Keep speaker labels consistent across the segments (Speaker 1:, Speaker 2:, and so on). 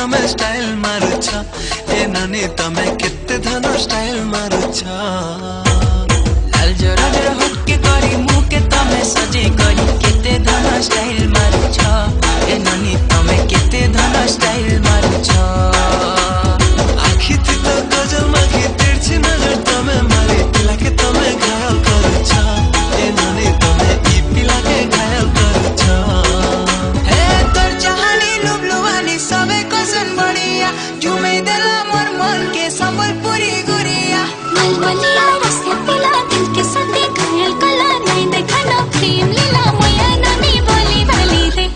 Speaker 1: तमे स्टाइल मारुछ ए नानी तमे केते धन स्टाइल मारुछ
Speaker 2: लाल जरा जरा होके करी मुँह के तमे सजे करी केते धन स्टाइल मारुछ ए नानी तमे केते धन स्टाइल मारुछ
Speaker 1: आखी थी तो गजल माखी तिरछी नजर तमे मारी पिला के तमे घायल करुछ ए नानी तमे ई पिला के घायल करुछ
Speaker 2: हे तोर चाहनी लुबलुवानी सबे कसन बढ़िया झुमे देला मोर मन के संबलपुरी गुरिया
Speaker 3: मलमलिया रस्ते पिला दिल के सते घायल कला नहीं देखा ना प्रेम लीला मोया नानी बोली भाली दे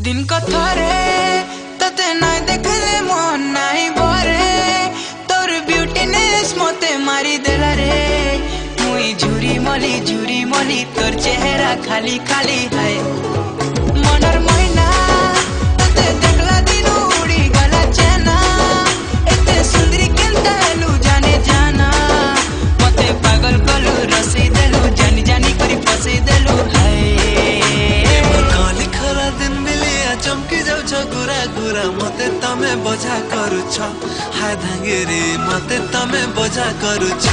Speaker 2: दिन को थरे तते नाय देखले मन नाय बरे तोर ब्यूटीनेस मते मारी देला रे मुई झुरी मली तोर चेहरा खाली खाली है मनर महीना तते देखला दिन उड़ी गला चेना एते सुंदरी केनता हेलु जाने जाना मते पागल कलु रसी देलु जानी जानी करी फसी देलु हाय
Speaker 1: काली खरा दिन मिलिया चमकी जाउछ गुरा गुरा मते तमे बजा करुछ हाय धांगेरी मते तमे बजा करुछ